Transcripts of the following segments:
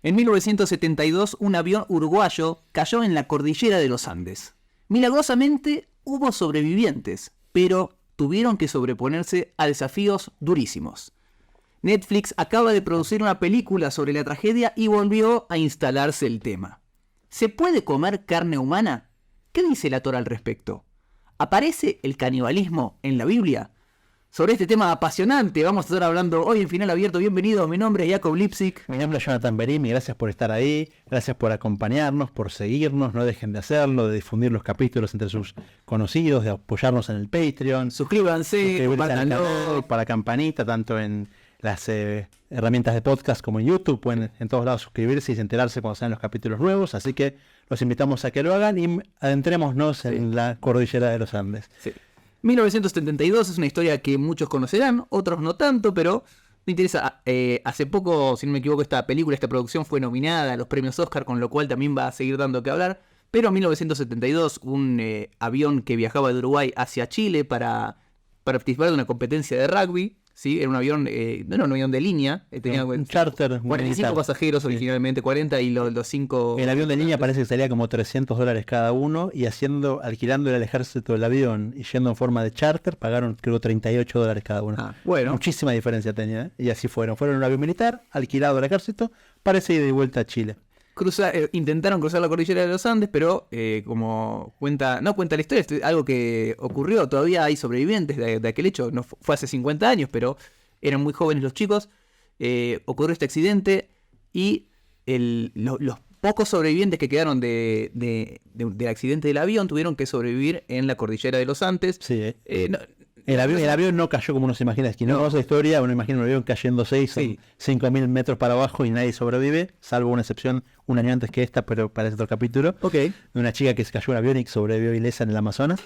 En 1972, un avión uruguayo cayó en la cordillera de los Andes. Milagrosamente, hubo sobrevivientes, pero tuvieron que sobreponerse a desafíos durísimos. Netflix acaba de producir una película sobre la tragedia y volvió a instalarse el tema. ¿Se puede comer carne humana? ¿Qué dice la Torá al respecto? ¿Aparece el canibalismo en la Biblia? Sobre este tema apasionante vamos a estar hablando hoy en Final Abierto. Bienvenido, mi nombre es Jacob Lipsic. Mi nombre es Jonathan Berim y gracias por estar ahí, gracias por acompañarnos, por seguirnos, no dejen de hacerlo, de difundir los capítulos entre sus conocidos, de apoyarnos en el Patreon. Suscríbanse, compartanlo, para campanita, tanto en las herramientas de podcast como en YouTube, pueden en todos lados suscribirse y enterarse cuando salen los capítulos nuevos, así que los invitamos a que lo hagan y adentrémonos en la cordillera de los Andes. Sí. 1972 es una historia que muchos conocerán, otros no tanto, pero me interesa. Hace poco, si no me equivoco, esta producción fue nominada a los premios Oscar, con lo cual también va a seguir dando que hablar. Pero en 1972, un avión que viajaba de Uruguay hacia Chile para participar de una competencia de rugby, ¿sí? Era un avión, no era un avión de línea, tenía un charter 45 pasajeros originalmente, 40 y los 5... El avión de línea parece que salía como $300 cada uno y alquilando el ejército del avión y yendo en forma de charter pagaron creo $38 cada uno. Bueno. Muchísima diferencia tenía, ¿eh? Y así fueron en un avión militar, alquilado al ejército, parece ir de vuelta a Chile. Intentaron cruzar la cordillera de los Andes, pero como cuenta la historia, es algo que ocurrió. Todavía hay sobrevivientes de aquel hecho. No fue hace 50 años, pero eran muy jóvenes los chicos. Ocurrió este accidente y los pocos sobrevivientes que quedaron del accidente del avión tuvieron que sobrevivir en la cordillera de los Andes. Sí, el avión no cayó como uno se imagina. Es que no conoce la historia, uno imagina un avión cayendo 5.000 metros para abajo y nadie sobrevive, salvo una excepción un año antes que esta, pero para otro capítulo. Okay. De una chica que se cayó en un avión y sobrevivió ilesa en el Amazonas.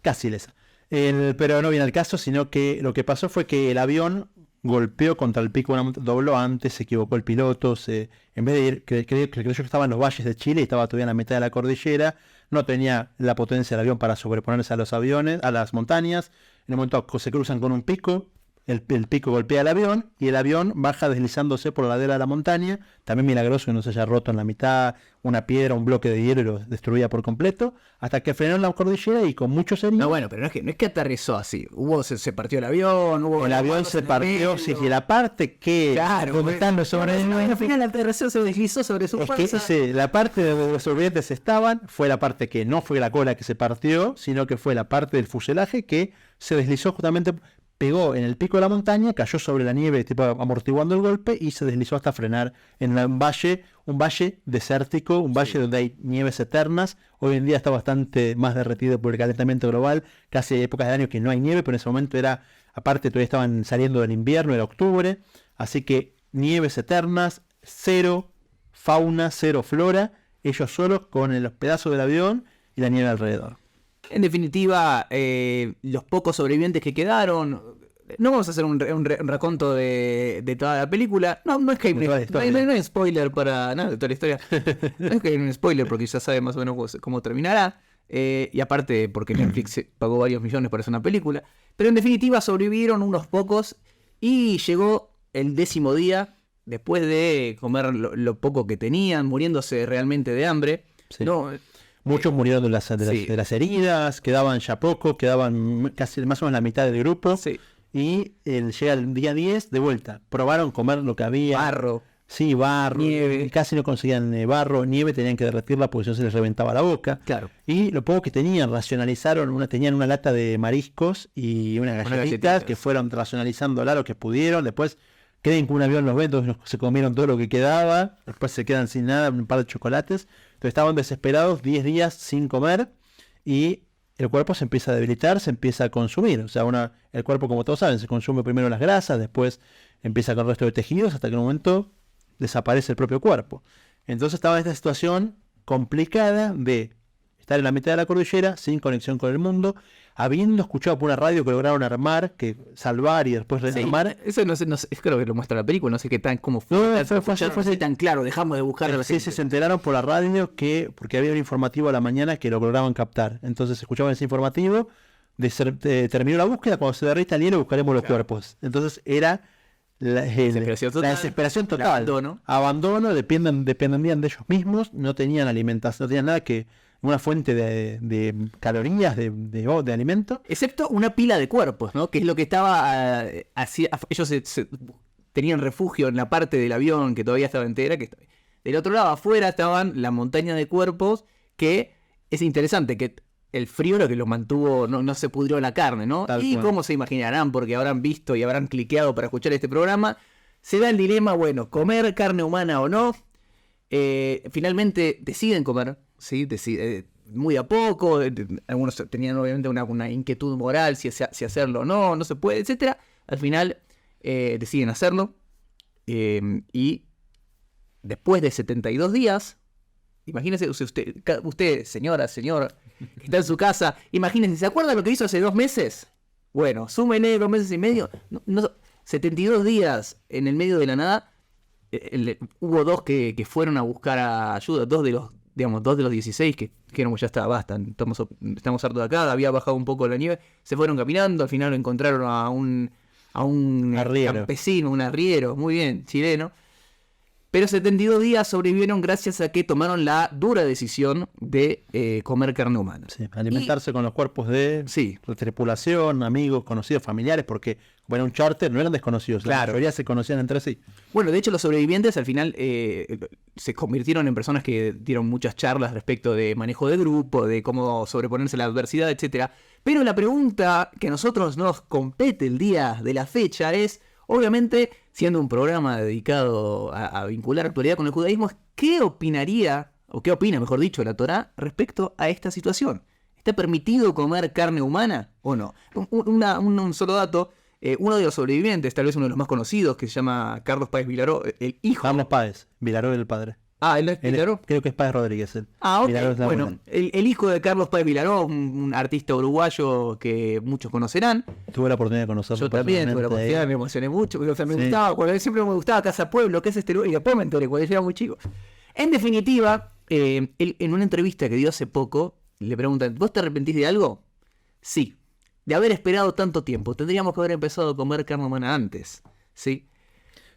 Casi ilesa. Pero no viene al caso, sino que lo que pasó fue que el avión golpeó contra el pico de una montaña, dobló antes, se equivocó el piloto, en vez de ir, creyó que estaba en los valles de Chile y estaba todavía en la mitad de la cordillera, no tenía la potencia del avión para sobreponerse a los aviones, a las montañas. En un momento se cruzan con un pico, el pico golpea el avión y el avión baja deslizándose por la ladera de la montaña. También milagroso que no se haya roto en la mitad una piedra, un bloque de hielo y lo destruía por completo, hasta que frenó en la cordillera y con muchos heridos. No, bueno, pero no es que aterrizó así. Se partió el avión, el avión se partió, sí, y la parte que... Claro, donde están los sobrevivientes... Al final aterrizó, se deslizó sobre su fuerza. La parte donde los sobrevivientes estaban fue la parte que no fue la cola que se partió, sino que fue la parte del fuselaje que se deslizó justamente... Pegó en el pico de la montaña, cayó sobre la nieve, tipo amortiguando el golpe, y se deslizó hasta frenar en un valle desértico, un valle donde hay nieves eternas. Hoy en día está bastante más derretido por el calentamiento global, casi hay épocas del año que no hay nieve, pero en ese momento aparte todavía estaban saliendo del invierno, era octubre, así que nieves eternas, cero fauna, cero flora, ellos solos con los pedazos del avión y la nieve alrededor. En definitiva, los pocos sobrevivientes que quedaron, no vamos a hacer un raconto de toda la película. No es que no hay spoiler para nada de toda la historia. No es que hay un spoiler porque ya sabe más o menos cómo terminará. Y aparte porque Netflix pagó varios millones para hacer una película. Pero en definitiva sobrevivieron unos pocos y llegó el 10º día, después de comer lo poco que tenían, muriéndose realmente de hambre. Sí. Muchos murieron de las heridas, quedaban ya poco, quedaban casi más o menos la mitad del grupo. Sí. Y llega el día 10 de vuelta. Probaron comer lo que había. Barro. Sí, barro. Nieve. Casi no conseguían barro, nieve, tenían que derretirla porque si no se les reventaba la boca. Claro. Y lo poco que tenían, tenían una lata de mariscos y unas galletitas que fueron racionalizándola lo que pudieron. Después queden con un avión los ventos, se comieron todo lo que quedaba. Después se quedan sin nada, un par de chocolates. Entonces estaban desesperados, 10 días sin comer y el cuerpo se empieza a debilitar, se empieza a consumir. O sea, el cuerpo, como todos saben, se consume primero las grasas, después empieza con el resto de tejidos hasta que en un momento desaparece el propio cuerpo. Entonces estaba en esta situación complicada de estar en la mitad de la cordillera, sin conexión con el mundo, habiendo escuchado por una radio que lograron armar, salvar y después rearmar. Sí, eso no sé, creo que lo muestra la película, no sé qué tan, cómo fue. No, fue tan claro, dejamos de buscar. Sí, se enteraron por la radio porque había un informativo a la mañana que lo lograban captar. Entonces escuchaban ese informativo, terminó la búsqueda, cuando se derrita el hielo buscaremos los cuerpos. Entonces era la desesperación total. Abandono, dependían de ellos mismos, no tenían alimentación, no tenían nada que una fuente de calorías, de alimento. Excepto una pila de cuerpos, ¿no? Que es lo que estaba ellos tenían refugio en la parte del avión que todavía estaba entera. Del otro lado, afuera, estaban la montaña de cuerpos, que es interesante, que el frío lo que los mantuvo, no se pudrió la carne, ¿no? Y como se imaginarán, porque habrán visto y habrán cliqueado para escuchar este programa, se da el dilema, bueno, comer carne humana o no. Finalmente deciden comer, ¿sí? Muy a poco. Algunos tenían obviamente una inquietud moral si hacerlo o no se puede, etcétera. Al final deciden hacerlo. Y después de 72 días, imagínese usted, señora, señor, que está en su casa, imagínense, ¿se acuerda lo que hizo hace 2 meses? Bueno, súmenle 2 meses y medio, 72 días en el medio de la nada. Hubo 2 que fueron a buscar ayuda, 2 de los 16 que dijeron, ya está, basta, estamos hartos de acá, había bajado un poco la nieve, se fueron caminando, al final lo encontraron a un campesino, un arriero, muy bien, chileno. Pero 72 días sobrevivieron gracias a que tomaron la dura decisión de comer carne humana. Sí, alimentarse con los cuerpos de tripulación, amigos, conocidos, familiares, porque como era un charter, no eran desconocidos, claro. La mayoría se conocían entre sí. Bueno, de hecho los sobrevivientes al final se convirtieron en personas que dieron muchas charlas respecto de manejo de grupo, de cómo sobreponerse a la adversidad, etcétera. Pero la pregunta que a nosotros nos compete el día de la fecha es, obviamente, siendo un programa dedicado a vincular actualidad con el judaísmo, ¿qué opinaría, o qué opina, mejor dicho, la Torá respecto a esta situación? ¿Está permitido comer carne humana o no? Un solo dato, uno de los sobrevivientes, tal vez uno de los más conocidos, que se llama Carlos Páez Vilaró, el hijo... Carlos Páez, Vilaró es el padre. ¿Él es Vilaró? Creo que es Páez Rodríguez. Ok. Bueno, el hijo de Carlos Páez Vilaró, un artista uruguayo que muchos conocerán. Tuve la oportunidad de conocerlo. Yo también tuve la oportunidad, me emocioné mucho. O sea, me gustaba, siempre me gustaba Casa Pueblo, que es este lugar, y después me enteré cuando yo era muy chico. En definitiva, él, en una entrevista que dio hace poco, le preguntan, ¿vos te arrepentís de algo? Sí. De haber esperado tanto tiempo. Tendríamos que haber empezado a comer carne humana antes. ¿Sí?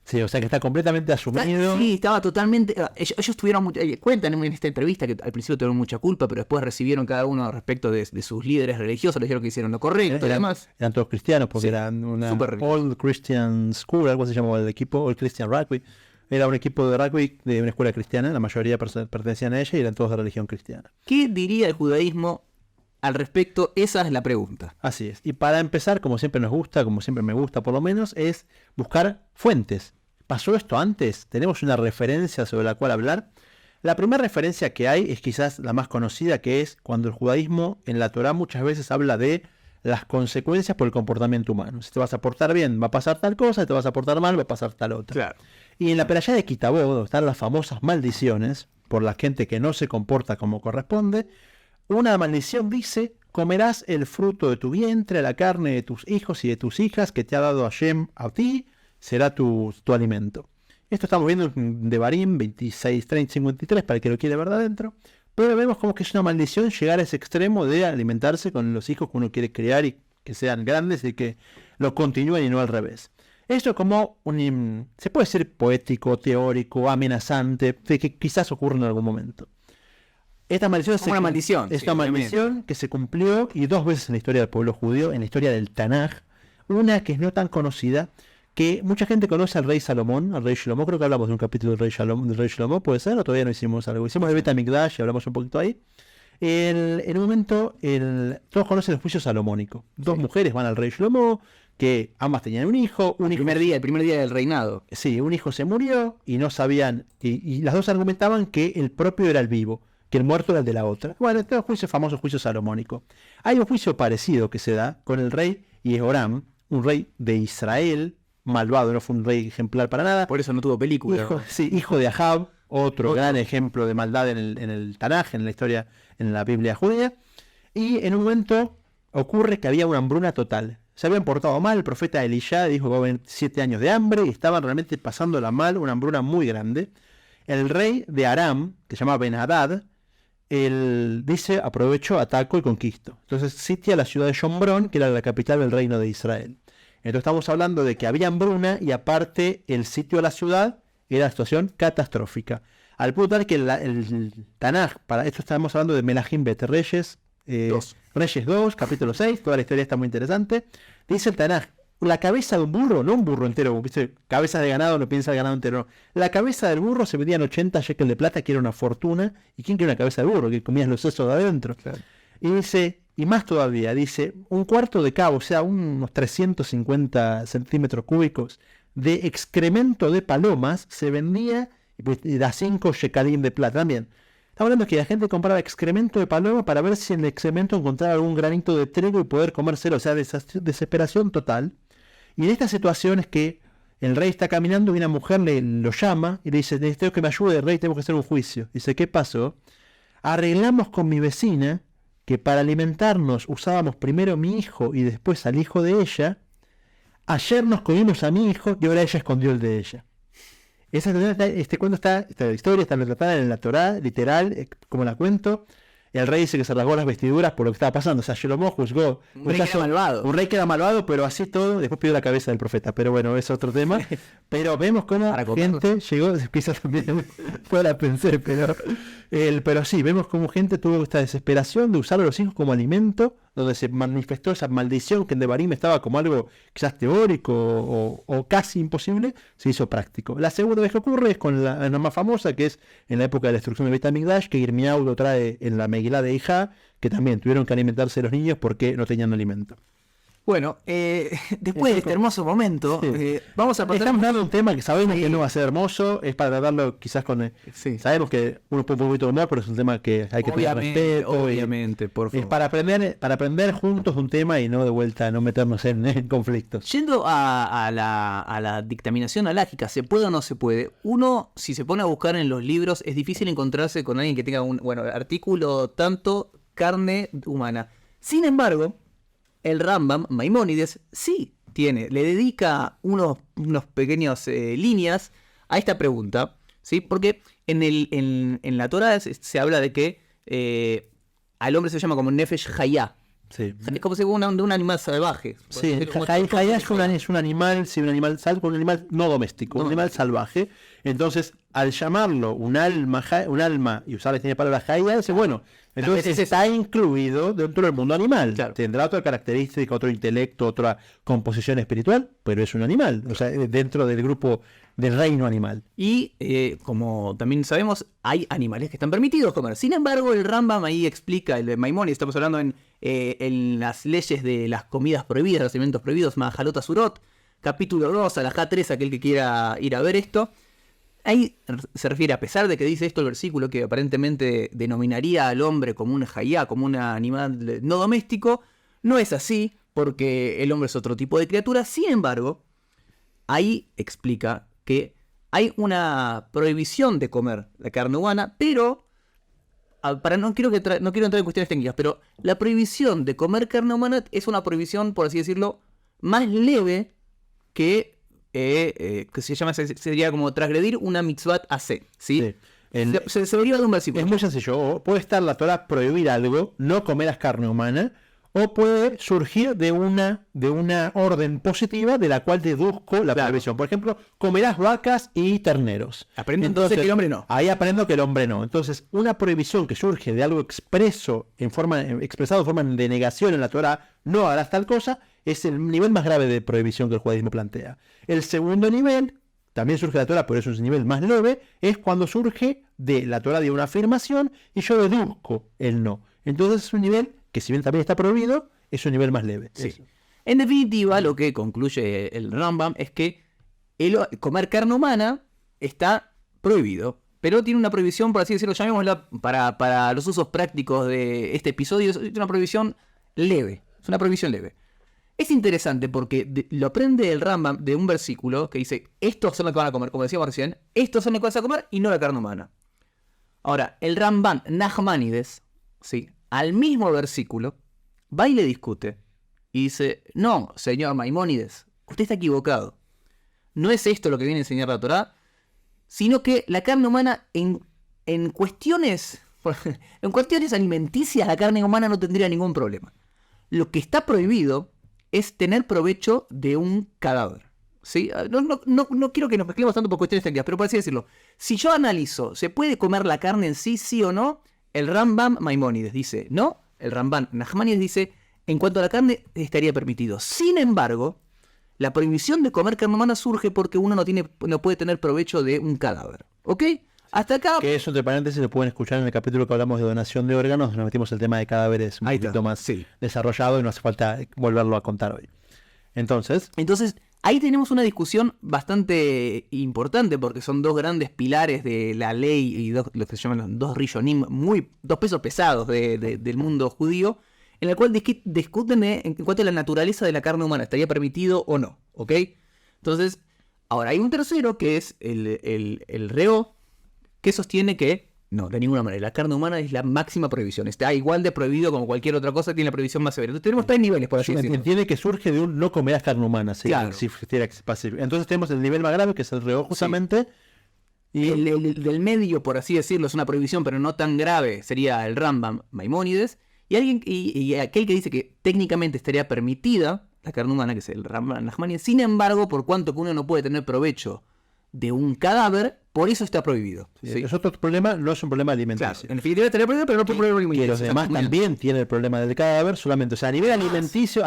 Sí, o sea que está completamente asumido. Sí, estaba totalmente... Ellos tuvieron cuentan en esta entrevista que al principio tuvieron mucha culpa, pero después recibieron cada uno respecto de sus líderes religiosos, les dijeron que hicieron lo correcto y demás. Eran todos cristianos porque eran una Old Christian School, algo se llamaba el equipo, Old Christian Rugby. Era un equipo de rugby de una escuela cristiana, la mayoría pertenecían a ella y eran todos de religión cristiana. ¿Qué diría el judaísmo al respecto? Esa es la pregunta. Así es. Y para empezar, como siempre nos gusta, como siempre me gusta por lo menos, es buscar fuentes. ¿Pasó esto antes? ¿Tenemos una referencia sobre la cual hablar? La primera referencia que hay es quizás la más conocida, que es cuando el judaísmo en la Torá muchas veces habla de las consecuencias por el comportamiento humano. Si te vas a portar bien, va a pasar tal cosa, si te vas a portar mal, va a pasar tal otra. Claro. Y en la perashá de Kitá Bo, donde están las famosas maldiciones por la gente que no se comporta como corresponde, una maldición dice: comerás el fruto de tu vientre, la carne de tus hijos y de tus hijas que te ha dado Hashem a ti, será tu alimento. Esto estamos viendo en Devarim 26, 30, 53, para el que lo quiere ver de adentro. Pero vemos como que es una maldición llegar a ese extremo de alimentarse con los hijos que uno quiere criar y que sean grandes y que lo continúen y no al revés. Esto como se puede ser poético, teórico, amenazante, que quizás ocurra en algún momento. Esta maldición es una maldición. Es una maldición que se cumplió y 2 veces en la historia del pueblo judío, en la historia del Tanaj. Una que es no tan conocida, que mucha gente conoce al rey Salomón, creo que hablamos de un capítulo del rey Salomón, ¿puede ser? ¿O todavía no hicimos algo? Hicimos el Bet HaMikdash y hablamos un poquito ahí. En un momento, todos conocen el juicio salomónico. 2 mujeres van al rey Shlomo, que ambas tenían un hijo. El primer día del reinado. Sí, un hijo se murió y no sabían, y las 2 argumentaban que el propio era el vivo, que el muerto era el de la otra. Bueno, este es el famoso juicio salomónico. Hay un juicio parecido que se da con el rey Jehoram, un rey de Israel, malvado, no fue un rey ejemplar para nada. Por eso no tuvo película. Hijo de Ahab, otro gran ejemplo de maldad en el Tanaj, en la historia, en la Biblia judía. Y en un momento ocurre que había una hambruna total. Se habían portado mal, el profeta Elisha dijo que va a haber 7 años de hambre y estaban realmente pasándola mal, una hambruna muy grande. El rey de Aram, que se llama Ben-Hadad, él dice: aprovecho, ataco y conquisto. Entonces sitia la ciudad de Shombrón, que era la capital del reino de Israel. Entonces estamos hablando de que había hambruna y aparte el sitio de la ciudad era situación catastrófica. Al punto tal que el Tanaj, para esto estamos hablando de Melahim Bet, Reyes 2, capítulo 6, toda la historia está muy interesante. Dice el Tanaj, la cabeza de un burro, no un burro entero, ¿viste? Cabeza de ganado, no piensa el ganado entero, no. La cabeza del burro se vendía en 80 shekel de plata, que era una fortuna. ¿Y quién quiere una cabeza de burro? Que comías los sesos de adentro. Claro. Y dice, y más todavía, dice, un cuarto de cabo, o sea, unos 350 centímetros cúbicos de excremento de palomas se vendía y da 5 shekalim de plata también. Estamos hablando de que la gente compraba excremento de paloma para ver si en el excremento encontraba algún granito de trigo y poder comérselo, o sea, desesperación total. Y en esta situación es que el rey está caminando y una mujer lo llama y le dice, necesito que me ayude, rey, tengo que hacer un juicio. Dice, ¿qué pasó? Arreglamos con mi vecina que para alimentarnos usábamos primero mi hijo y después al hijo de ella. Ayer nos comimos a mi hijo y ahora ella escondió el de ella. Esta historia está retratada en la Torá, literal, como la cuento. El rey dice que se rasgó las vestiduras por lo que estaba pasando. O sea, Shlomo juzgó. Un rey que era malvado. Un rey que era malvado, pero así todo. Después pidió la cabeza del profeta. Pero bueno, es otro tema. Pero vemos cómo gente llegó. Quizás también fuera pensé, pero sí, vemos cómo gente tuvo esta desesperación de usar a los hijos como alimento, donde se manifestó esa maldición que en Devarim estaba como algo quizás teórico o casi imposible, se hizo práctico. La segunda vez que ocurre es con la más famosa, que es en la época de la destrucción de Beit HaMikdash, que Yirmiyahu lo trae en la Megilá de Ijá, que también tuvieron que alimentarse los niños porque no tenían alimento. Bueno, después de este hermoso momento, sí. Vamos a pasar... Estamos dando un tema que sabemos que no va a ser hermoso, es para tratarlo quizás con... Sí. Sabemos que uno puede un poquito de humor, pero es un tema que hay que tener respeto. Obviamente, por favor. Es para aprender juntos un tema y no de vuelta, no meternos en conflictos. Yendo a la dictaminación alágica, ¿se puede o no se puede? Uno, si se pone a buscar en los libros, es difícil encontrarse con alguien que tenga un artículo tanto carne humana. Sin embargo... El Rambam, Maimónides, sí le dedica unos pequeños líneas a esta pregunta, ¿sí? Porque en la Torá se habla de que al hombre se llama como Nefesh Hayá. Sí. Es como si fuera de un animal salvaje. Sí, Hayá es un animal, sí, un animal no doméstico, un animal salvaje. Entonces, al llamarlo un alma y usar la palabra Hayá, dice, bueno, entonces está incluido dentro del mundo animal. Claro. Tendrá otra característica, otro intelecto, otra composición espiritual, pero es un animal, o sea, dentro del grupo del reino animal. Y como también sabemos, hay animales que están permitidos comer. Sin embargo, el Rambam ahí explica, el de Maimónides, estamos hablando en las leyes de las comidas prohibidas, los alimentos prohibidos, Mahalot Asurot, capítulo 2, Alajá 3, aquel que quiera ir a ver esto. Ahí se refiere, a pesar de que dice esto el versículo, que aparentemente denominaría al hombre como un hayá, como un animal no doméstico, no es así, porque el hombre es otro tipo de criatura. Sin embargo, ahí explica que hay una prohibición de comer la carne humana, pero, no quiero entrar en cuestiones técnicas, pero la prohibición de comer carne humana es una prohibición, por así decirlo, más leve que se llama, sería como transgredir una mitzvat aseh, ¿sí? Se deriva de un versículo. Es muy sencillo. Puede estar la Torah prohibir algo, no comerás carne humana, o puede surgir de una orden positiva de la cual deduzco la prohibición. Por ejemplo, comerás vacas y terneros. Aprendo entonces que el hombre no. Ahí aprendo que el hombre no. Entonces, una prohibición que surge de algo expresado en forma de negación en la Torah, no harás tal cosa, es el nivel más grave de prohibición que el judaísmo plantea. El segundo nivel, también surge de la Torah, pero es un nivel más leve, es cuando surge de la Torah de una afirmación y yo deduzco el no. Entonces es un nivel que, si bien también está prohibido, es un nivel más leve. Sí. En definitiva, lo que concluye el Rambam es que comer carne humana está prohibido, pero tiene una prohibición, por así decirlo, llamémosla para los usos prácticos de este episodio, es una prohibición leve. Es una prohibición leve. Es interesante porque lo aprende el Rambam de un versículo que dice, estos son los que van a comer, como decíamos recién, estos son los que vas a comer y no la carne humana. Ahora, el Ramban Nachmanides, ¿sí?, al mismo versículo, va y le discute. Y dice, no, señor Maimónides, usted está equivocado. No es esto lo que viene a enseñar la Torá, sino que la carne humana en cuestiones alimenticias, la carne humana no tendría ningún problema. Lo que está prohibido es tener provecho de un cadáver. ¿Sí? No quiero que nos mezclemos tanto por cuestiones técnicas, pero por así decirlo, si yo analizo, ¿se puede comer la carne en sí o no? El Rambam Maimónides dice, no. El Rambam Nachmanides dice, en cuanto a la carne, estaría permitido. Sin embargo, la prohibición de comer carne humana surge porque uno no puede tener provecho de un cadáver. ¿Ok? Hasta acá... Que eso, entre paréntesis, lo pueden escuchar en el capítulo que hablamos de donación de órganos. Nos metimos el tema de cadáveres un poquito más desarrollado y no hace falta volverlo a contar hoy. Entonces, ahí tenemos una discusión bastante importante porque son dos grandes pilares de la ley y lo que se llaman los dos rishonim, dos pesos pesados del mundo judío, en el cual discuten en cuanto a la naturaleza de la carne humana, ¿estaría permitido o no? ¿Ok? Entonces, ahora hay un tercero que es el reo, que sostiene que no, de ninguna manera, la carne humana es la máxima prohibición, está igual de prohibido como cualquier otra cosa, tiene la prohibición más severa. Entonces tenemos tres niveles, por así decirlo. Entiende que surge de un no comerás carne humana, ¿sí? Claro. Si entonces tenemos el nivel más grave, que es el reo, justamente. Sí. Y el del medio, por así decirlo, es una prohibición, pero no tan grave, sería el Rambam Maimónides. Y aquel que dice que técnicamente estaría permitida la carne humana, que es el Rambam Nachmanides, sin embargo, por cuanto que uno no puede tener provecho de un cadáver, por eso está prohibido. Sí. Es otro problema, no es un problema alimenticio. Claro, en definitiva estaría prohibido, pero no es un problema alimenticio. Que los demás también tienen el problema del cadáver, solamente, o sea, a nivel alimenticio,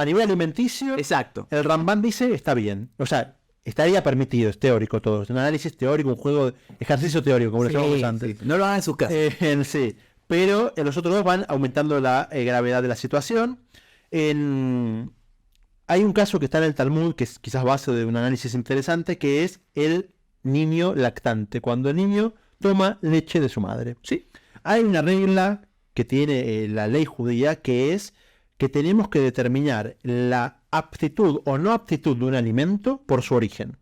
exacto. El Rambam dice está bien. O sea, estaría permitido, es teórico todo. Es un análisis teórico, un juego de ejercicio teórico, como lo llamamos antes. No lo hagan en sus casas. Sí. Pero los otros dos van aumentando la gravedad de la situación. Hay un caso que está en el Talmud, que es quizás base de un análisis interesante, que es el niño lactante, cuando el niño toma leche de su madre. Sí. Hay una regla que tiene la ley judía, que es que tenemos que determinar la aptitud o no aptitud de un alimento por su origen.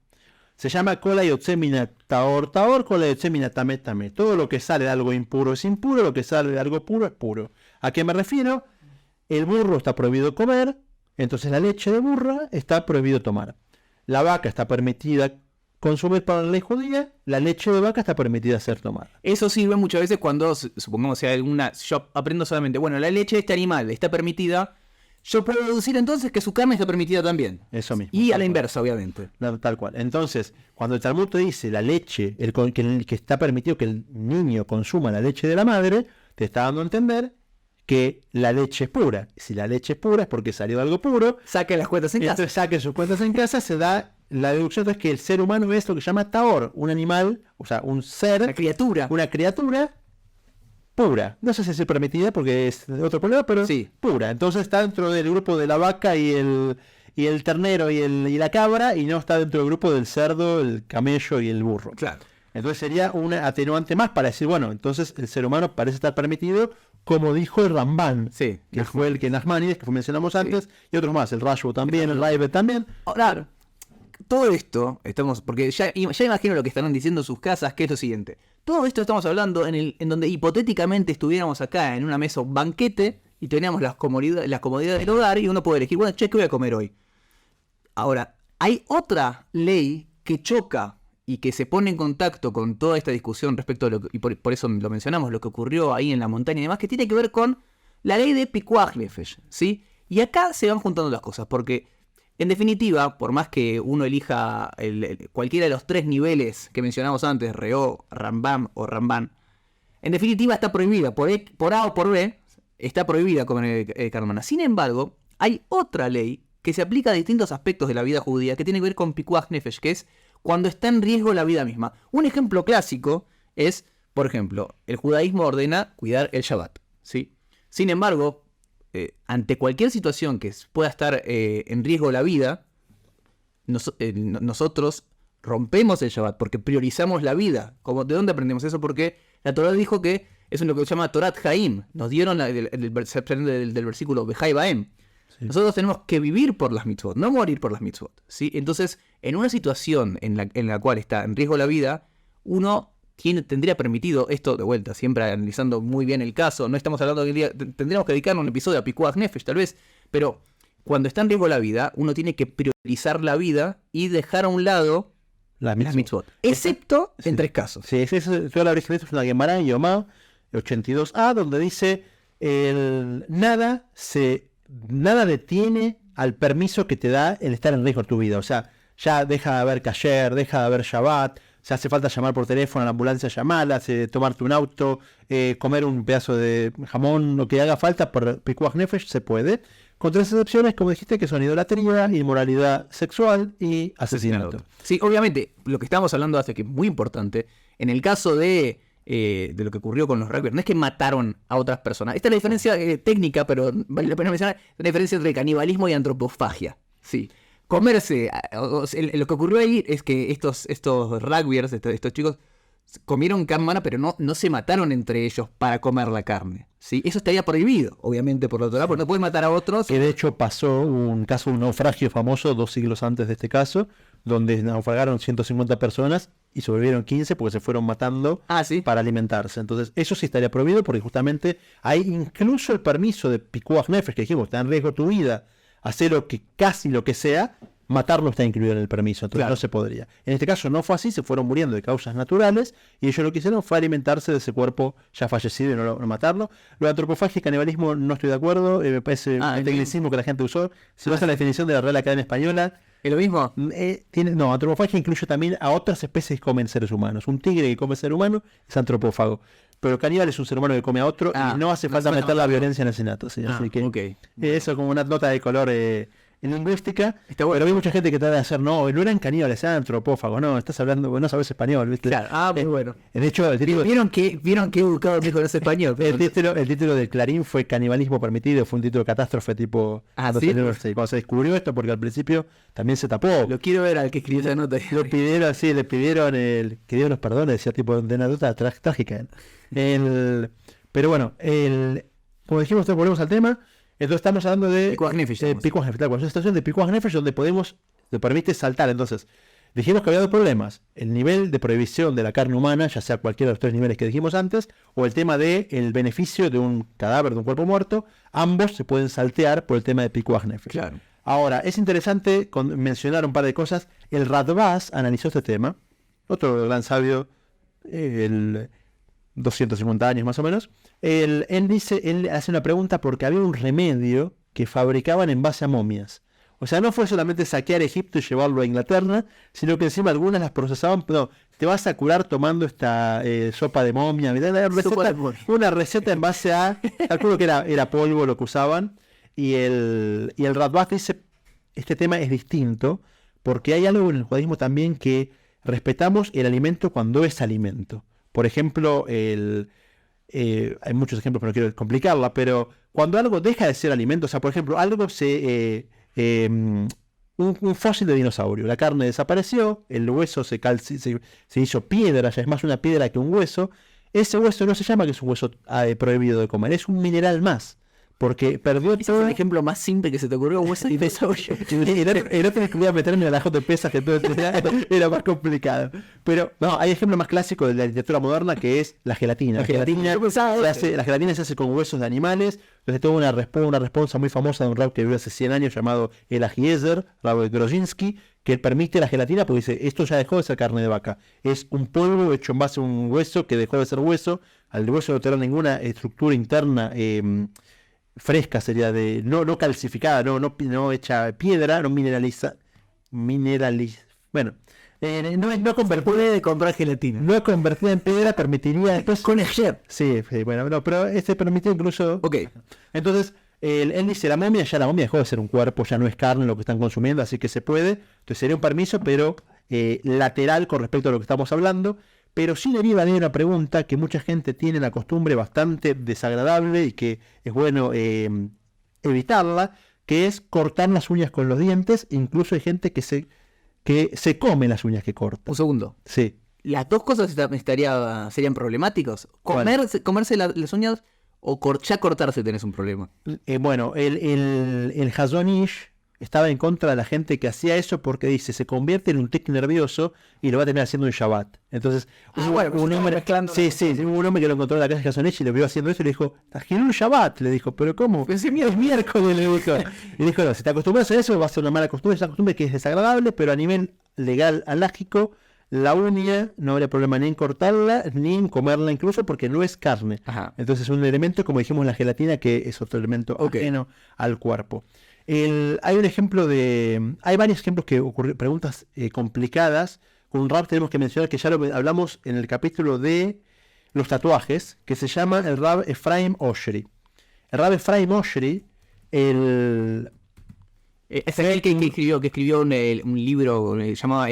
Se llama kola yotzemina taor, kola yotzemina tame, tame. Todo lo que sale de algo impuro es impuro, lo que sale de algo puro es puro. ¿A qué me refiero? El burro está prohibido comer, entonces la leche de burra está prohibido tomar. La vaca está permitida consumir para la ley judía, la leche de vaca está permitida ser tomada. Eso sirve muchas veces cuando, supongamos, yo aprendo solamente, bueno, la leche de este animal está permitida, yo puedo deducir entonces que su carne está permitida también. Eso mismo. Y a la inversa, obviamente. Tal cual. Entonces, cuando el Talmud te dice la leche, que está permitido que el niño consuma la leche de la madre, te está dando a entender que la leche es pura. Si la leche es pura es porque salió algo puro. Saquen las cuentas en casa. Entonces saquen sus cuentas en casa, se da la deducción es que el ser humano es lo que se llama taor, un animal, o sea, un ser, una criatura pura. No sé si es permitida porque es otro problema, pero sí, pura. Entonces está dentro del grupo de la vaca y el ternero y la cabra, y no está dentro del grupo del cerdo, el camello y el burro. Claro. Entonces sería un atenuante más para decir, bueno, entonces el ser humano parece estar permitido, como dijo el Ramban, sí, que fue el que Nachmanides, que mencionamos antes, y otros más, el Rashbu también, el Raibe también. Ahora, todo esto, porque ya imagino lo que estarán diciendo en sus casas, que es lo siguiente. Todo esto estamos hablando en donde hipotéticamente estuviéramos acá en una mesa, un banquete, y teníamos las comodidades del hogar, y uno puede elegir, bueno, che, ¿qué voy a comer hoy? Ahora, hay otra ley que choca y que se pone en contacto con toda esta discusión respecto a y por eso lo mencionamos, lo que ocurrió ahí en la montaña y demás, que tiene que ver con la ley de Pikuach Nefesh, ¿sí? Y acá se van juntando las cosas, porque en definitiva, por más que uno elija cualquiera de los tres niveles que mencionamos antes, Reo, Rambam o Ramban, en definitiva está prohibida, por A o por B, está prohibida comer carne humana. Sin embargo, hay otra ley que se aplica a distintos aspectos de la vida judía que tiene que ver con Pikuach Nefesh, que es cuando está en riesgo la vida misma. Un ejemplo clásico es, por ejemplo, el judaísmo ordena cuidar el Shabbat, ¿sí? Sin embargo, ante cualquier situación que pueda estar en riesgo la vida, nosotros rompemos el Shabbat porque priorizamos la vida. ¿De dónde aprendemos eso? Porque la Torah dijo que es lo que se llama Torat Haim. Nos dieron del versículo Behai Baem. Sí. Nosotros tenemos que vivir por las mitzvot, no morir por las mitzvot, ¿sí? Entonces, en una situación en la cual está en riesgo la vida, uno tendría permitido, esto de vuelta, siempre analizando muy bien el caso, no estamos hablando de tendríamos que dedicarnos un episodio a Pikuach Nefesh tal vez, pero cuando está en riesgo la vida, uno tiene que priorizar la vida y dejar a un lado las mitzvot, excepto en tres casos. Sí, toda la origen es una Gemara en Yomá 82a, donde dice nada detiene al permiso que te da el estar en riesgo de tu vida. O sea, ya deja de haber kasher, deja de haber Shabbat, si hace falta llamar por teléfono a la ambulancia, llamarla, tomarte un auto, comer un pedazo de jamón, lo que haga falta por Pikuach Nefesh, se puede. Con 3 excepciones, como dijiste, que son idolatría, inmoralidad sexual y asesinato. Sí, obviamente, lo que estábamos hablando hace que es muy importante, en el caso de lo que ocurrió con los rugbyers, no es que mataron a otras personas. Esta es la diferencia técnica, pero vale la pena mencionar, la diferencia entre canibalismo y antropofagia. Sí. Comerse, lo que ocurrió ahí es que estos rugbyers, estos chicos, comieron carne humana, pero no se mataron entre ellos para comer la carne. ¿Sí? Eso estaría prohibido, obviamente, por la Torá, porque no puedes matar a otros. Que de hecho pasó un caso, un naufragio famoso 2 siglos antes de este caso, donde naufragaron 150 personas y sobrevivieron 15 porque se fueron matando para alimentarse. Entonces, eso sí estaría prohibido porque justamente hay incluso el permiso de Pikuach Nefesh, que dijimos, está en riesgo tu vida, hacer casi lo que sea, matarlo está incluido en el permiso, entonces no se podría. En este caso no fue así, se fueron muriendo de causas naturales y ellos lo que hicieron fue alimentarse de ese cuerpo ya fallecido y no matarlo. Lo de antropofagia y canibalismo no estoy de acuerdo, me parece el tecnicismo que la gente usó. Si vas a la definición de la Real Academia Española, ¿es lo mismo? Antropofagia incluye también a otras especies que comen seres humanos. Un tigre que come ser humano es antropófago. Pero caníbal es un ser humano que come a otro y no hace falta meter la violencia en el asesinato. ¿Sí? Así que eso como una nota de color en lingüística. Pero hay mucha gente que trata de hacer, no eran caníbales, eran antropófagos. No, estás hablando, no sabes español, ¿viste? Claro, muy bueno. De hecho, ¿Vieron que educado el hijo no es español? El título del Clarín fue Canibalismo Permitido, fue un título de catástrofe tipo... ¿sí? Cuando se descubrió esto, porque al principio también se tapó. Lo quiero ver al que escribió esa nota. Le pidieron que Dios los perdone, decía tipo de una nota trágica. Pero bueno, como dijimos, volvemos al tema. Entonces estamos hablando de Pikuach Nefesh. Una situación de Pikuach Nefesh donde te permite saltar. Entonces, dijimos que había 2 problemas. El nivel de prohibición de la carne humana, ya sea cualquiera de los 3 niveles que dijimos antes, o el tema del beneficio de un cadáver, de un cuerpo muerto. Ambos se pueden saltear por el tema de Pikuach Nefesh. Claro. Ahora, es interesante mencionar un par de cosas. El Radbaz analizó este tema. Otro gran sabio, 250 años más o menos. Él hace una pregunta porque había un remedio que fabricaban en base a momias. O sea, no fue solamente saquear Egipto y llevarlo a Inglaterra, sino que encima algunas las procesaban, pero te vas a curar tomando esta sopa de momia. Una receta en base a, calculo que era polvo lo que usaban, y el Radbaz dice, este tema es distinto, porque hay algo en el judaísmo también que respetamos el alimento cuando es alimento. Por ejemplo, hay muchos ejemplos, pero no quiero complicarla, pero cuando algo deja de ser alimento, o sea, por ejemplo, algo un fósil de dinosaurio, la carne desapareció, el hueso se hizo piedra, ya es más una piedra que un hueso, ese hueso no se llama que es un hueso prohibido de comer, es un mineral más. Porque perdió todo. Es el ejemplo más simple que se te ocurrió, un hueso de dinosaurio. El otro que voy a meterme en el ajo de pesas, que todo era más complicado. Pero no, hay ejemplo más clásico de la literatura moderna que es la gelatina. La gelatina se hace con huesos de animales. Entonces tuvo una respuesta muy famosa de un rab que vivió hace 100 años llamado El Eliezer, Rab Grozhinsky, que permite la gelatina porque dice, esto ya dejó de ser carne de vaca. Es un polvo hecho en base a un hueso que dejó de ser hueso. Al hueso no tener ninguna estructura interna fresca, sería de no calcificada, no hecha piedra, no mineraliza, bueno, no convertida de comprar gelatina, no es convertida en piedra, permitiría después con el chef. Sí, bueno, no, pero este permite incluso. Entonces él dice, la momia dejó de ser un cuerpo, ya no es carne lo que están consumiendo, así que se puede. Entonces sería un permiso, pero lateral con respecto a lo que estamos hablando. Pero sí deriva de una pregunta que mucha gente tiene la costumbre bastante desagradable y que es bueno evitarla, que es cortar las uñas con los dientes. Incluso hay gente que se come las uñas que corta. Un segundo. Sí. Las 2 cosas serían problemáticos. Comerse las uñas o ya cortarse tenés un problema. Bueno, el Hazon Ish estaba en contra de la gente que hacía eso porque dice, se convierte en un tic nervioso y lo va a terminar haciendo en Shabbat. Entonces, un hombre que lo encontró en la casa de Hazon Ish y lo vio haciendo eso y le dijo, un Shabbat, le dijo, pero ¿cómo? Pensé es miércoles, le dijo. Y dijo, no, si te acostumbras a eso va a ser una mala costumbre, es una costumbre que es desagradable, pero a nivel legal, alágico, la uña no habría problema ni en cortarla ni en comerla incluso porque no es carne. Entonces es un elemento, como dijimos, la gelatina, que es otro elemento ajeno al cuerpo. Hay un ejemplo hay varios ejemplos que ocurren, preguntas complicadas. Con un Rab tenemos que mencionar que ya lo hablamos en el capítulo de los tatuajes, que se llama el Rab Efraim Oshri. El Rab Efraim Oshri, es aquel que escribió un libro llamado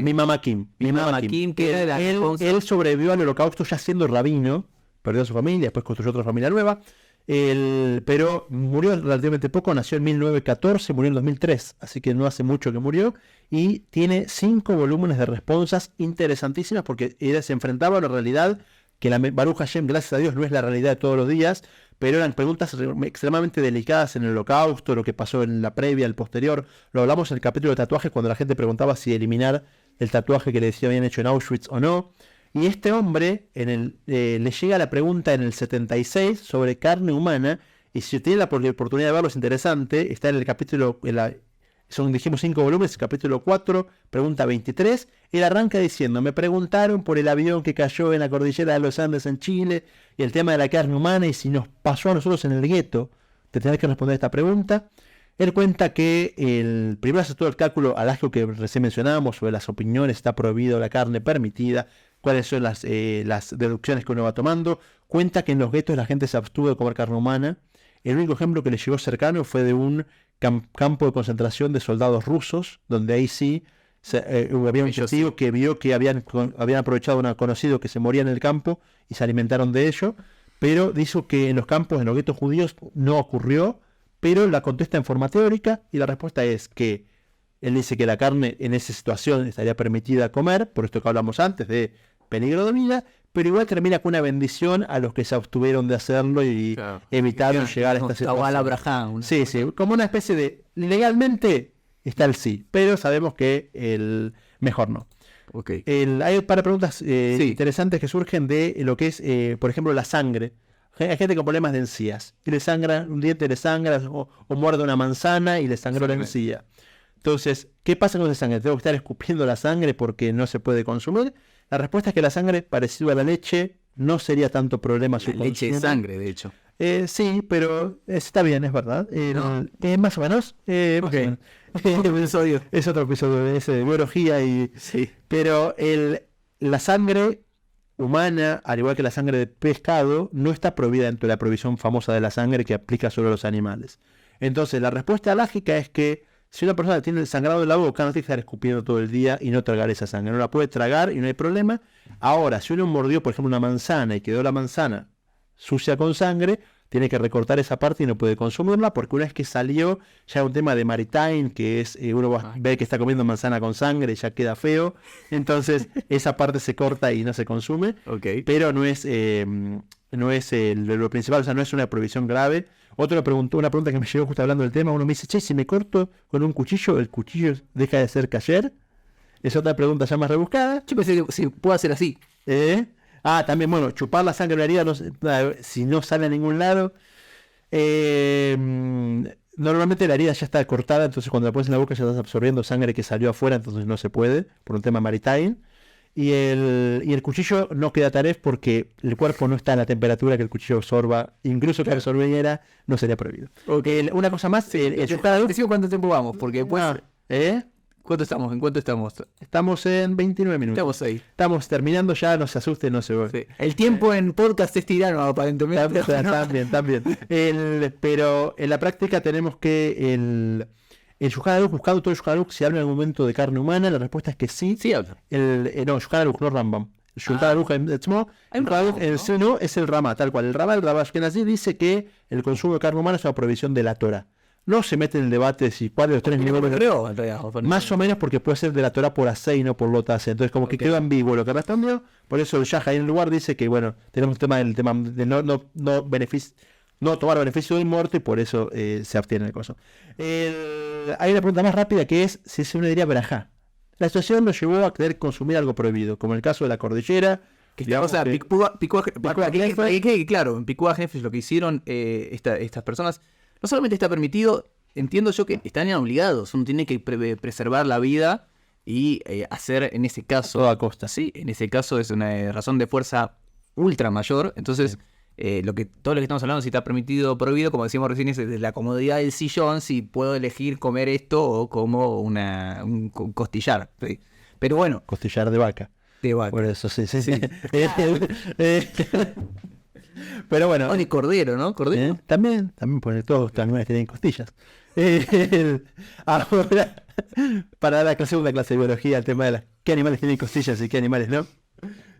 Mi Mamá Kim. que era él sobrevivió al holocausto ya siendo rabino, perdió a su familia, después construyó otra familia nueva, pero murió relativamente poco, nació en 1914, murió en 2003, así que no hace mucho que murió, y tiene 5 volúmenes de responsas interesantísimas porque él se enfrentaba a la realidad que la Baruch Hashem, gracias a Dios, no es la realidad de todos los días, pero eran preguntas extremadamente delicadas en el holocausto, lo que pasó en la previa, el posterior. Lo hablamos en el capítulo de tatuajes cuando la gente preguntaba si eliminar el tatuaje que le decía habían hecho en Auschwitz o no. Y este hombre le llega la pregunta en el 76 sobre carne humana, y si tiene la oportunidad de verlo es interesante, está en el capítulo, dijimos 5 volúmenes, capítulo 4, pregunta 23, él arranca diciendo, me preguntaron por el avión que cayó en la cordillera de los Andes en Chile, y el tema de la carne humana, y si nos pasó a nosotros en el gueto, te tenés que responder esta pregunta. Él cuenta que primero hace todo el cálculo alágico que recién mencionábamos, sobre las opiniones, está prohibido la carne permitida, cuáles son las deducciones que uno va tomando. Cuenta que en los guetos la gente se abstuvo de comer carne humana. El único ejemplo que le llegó cercano fue de un campo de concentración de soldados rusos, donde ahí sí había un testigo que vio que habían aprovechado a un conocido que se moría en el campo y se alimentaron de ello, pero dijo que en los campos, en los guetos judíos, no ocurrió, pero la contesta en forma teórica, y la respuesta es que él dice que la carne en esa situación estaría permitida comer, por esto que hablamos antes de peligro de vida, pero igual termina con una bendición a los que se abstuvieron de hacerlo y evitaron llegar a esta situación. Sí, como una especie de, legalmente está el sí, pero sabemos que el mejor no. Okay. Hay un par de preguntas interesantes que surgen de lo que es, por ejemplo, la sangre. Hay gente con problemas de encías, y un diente le sangra, o muerde una manzana y le sangró la encía. Entonces, ¿qué pasa con esa sangre? ¿Tengo que estar escupiendo la sangre porque no se puede consumir? La respuesta es que la sangre, parecido a la leche, no sería tanto problema. La leche es sangre, de hecho. Sí, pero está bien, es verdad. ¿No? Más o menos. Okay. Es otro episodio de biología. Sí. Pero la sangre humana, al igual que la sangre de pescado, no está prohibida dentro de la prohibición famosa de la sangre que aplica solo a los animales. Entonces, la respuesta lógica es que si una persona tiene el sangrado en la boca, no tiene que estar escupiendo todo el día y no tragar esa sangre. No la puede tragar y no hay problema. Ahora, si uno mordió, por ejemplo, una manzana y quedó la manzana sucia con sangre, tiene que recortar esa parte y no puede consumirla, porque una vez que salió, ya es un tema de maritime, que es, uno ve que está comiendo manzana con sangre y ya queda feo. Entonces, esa parte se corta y no se consume. Okay. Pero no es lo principal, o sea, no es una prohibición grave. Una pregunta que me llegó justo hablando del tema, uno me dice, che, si me corto con un cuchillo, ¿el cuchillo deja de ser kasher? Es otra pregunta ya más rebuscada. Yo pensé que si puedo hacer así. También, bueno, chupar la sangre de la herida, si no sale a ningún lado. Normalmente la herida ya está cortada, entonces cuando la pones en la boca ya estás absorbiendo sangre que salió afuera, entonces no se puede, por un tema maritime. Y el cuchillo no queda taref porque el cuerpo no está en la temperatura que el cuchillo absorba, incluso que absorbiera no sería prohibido. Okay. Una cosa más, te digo cuánto tiempo vamos, porque después... ¿Cuánto estamos? ¿En cuánto estamos? Estamos en 29 minutos. Estamos ahí. Estamos terminando ya, no se asusten, no se ve. Sí. El tiempo en podcast es tirano, aparentemente. También. Pero en la práctica tenemos que el Shulchan Aruch, buscado todo el Shulchan Aruch, si habla en algún momento de carne humana, la respuesta es que sí. Sí habla. No, Shulchan Aruch, no Rambam. El Shulchan Aruch no es el Rama, tal cual. El Rama Ashkenazi dice que el consumo de carne humana es una prohibición de la Torah. No se mete en el debate de si cuál de los tres niveles. Más o menos porque puede ser de la Torah por Asei y no por Lotase. Entonces, como que quedó ambiguo lo que respondió. Por eso el Yahya en el lugar dice que, bueno, tenemos el tema de no tomar beneficio del muerto y por eso se abstiene el coso. Hay una pregunta más rápida que es si se uno diría verajá. La situación nos llevó a querer consumir algo prohibido, como en el caso de la cordillera. Claro, en Picúa Jefes lo que hicieron estas personas. No solamente está permitido, entiendo yo que están obligados, uno tiene que preservar la vida y hacer en ese caso... A toda costa. Sí, en ese caso es una razón de fuerza ultra mayor, entonces todo lo que estamos hablando, si está permitido o prohibido, como decíamos recién, es de la comodidad del sillón, si puedo elegir comer esto o como un costillar. ¿Sí? Pero bueno. Costillar de vaca. De vaca. Por eso, sí. Pero bueno. O ni cordero, ¿no? ¿Cordero? También, porque todos los animales tienen costillas. Ahora, para la segunda clase de biología, el tema de qué animales tienen costillas y qué animales no.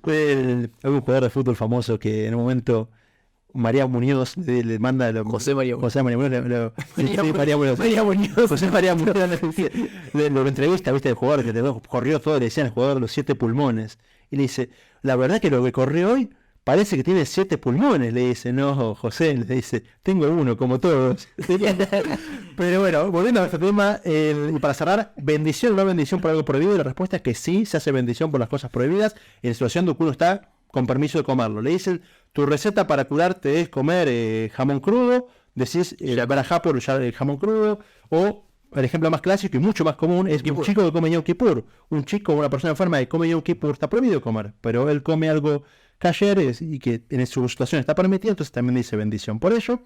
Hay un jugador de fútbol famoso que en un momento María Muñoz le manda José María Muñoz. José María Muñoz lo entrevista, viste, el jugador que corrió todo, le decían al jugador los 7 pulmones. Y le dice, la verdad que lo que corrió hoy parece que tiene 7 pulmones. Le dice, no, José, le dice, tengo uno, como todos. Pero bueno, volviendo a este tema, y para cerrar, ¿bendición o no bendición por algo prohibido? La respuesta es que sí, se hace bendición por las cosas prohibidas, en la situación de que uno está con permiso de comerlo. Le dicen, tu receta para curarte es comer jamón crudo, decís, barajá por el jamón crudo, o el ejemplo más clásico y mucho más común es un chico que come Yom Kippur. Un chico o una persona enferma que come Yom Kippur está prohibido comer, pero él come algo kasher y que en su situación está permitido, entonces también dice bendición por ello.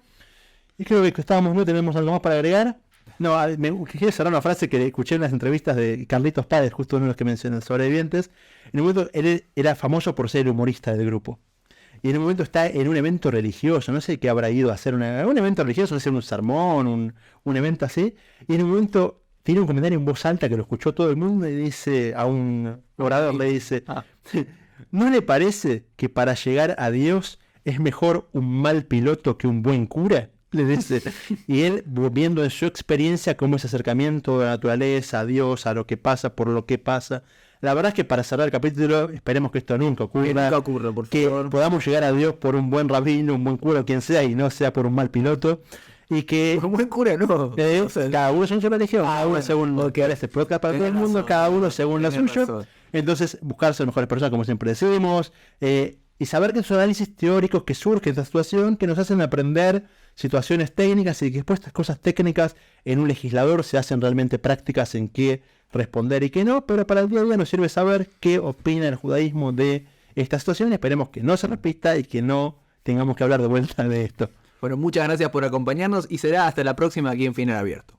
Y creo que no tenemos algo más para agregar. No, quiero cerrar una frase que escuché en las entrevistas de Carlitos Páez, justo uno de los que mencioné, sobrevivientes. En un momento él era famoso por ser el humorista del grupo. Y en un momento está en un evento religioso, no sé qué habrá ido a hacer, un evento religioso, no sé, un sermón, un evento así. Y en un momento tiene un comentario en voz alta que lo escuchó todo el mundo y dice a un orador, le dice, ¿no le parece que para llegar a Dios es mejor un mal piloto que un buen cura? Le dice. Y él, viendo en su experiencia cómo ese acercamiento a la naturaleza, a Dios, a lo que pasa, por lo que pasa. La verdad es que para cerrar el capítulo, esperemos que esto nunca ocurra. Que nunca ocurra, por favor. Que podamos llegar a Dios por un buen rabino, un buen cura, quien sea, y no sea por un mal piloto. Y que... Por un buen cura, no. Cada uno según su religión, cada uno según lo que ahora este podcast para todo el mundo, cada uno según la suya. Entonces, buscarse las mejores personas, como siempre decimos, y saber que esos análisis teóricos que surgen de esta situación, que nos hacen aprender situaciones técnicas y que después estas cosas técnicas en un legislador se hacen realmente prácticas en qué responder y qué no, pero para el día a día nos sirve saber qué opina el judaísmo de esta situación. Esperemos que no se repita y que no tengamos que hablar de vuelta de esto. Bueno, muchas gracias por acompañarnos y será hasta la próxima aquí en Final Abierto.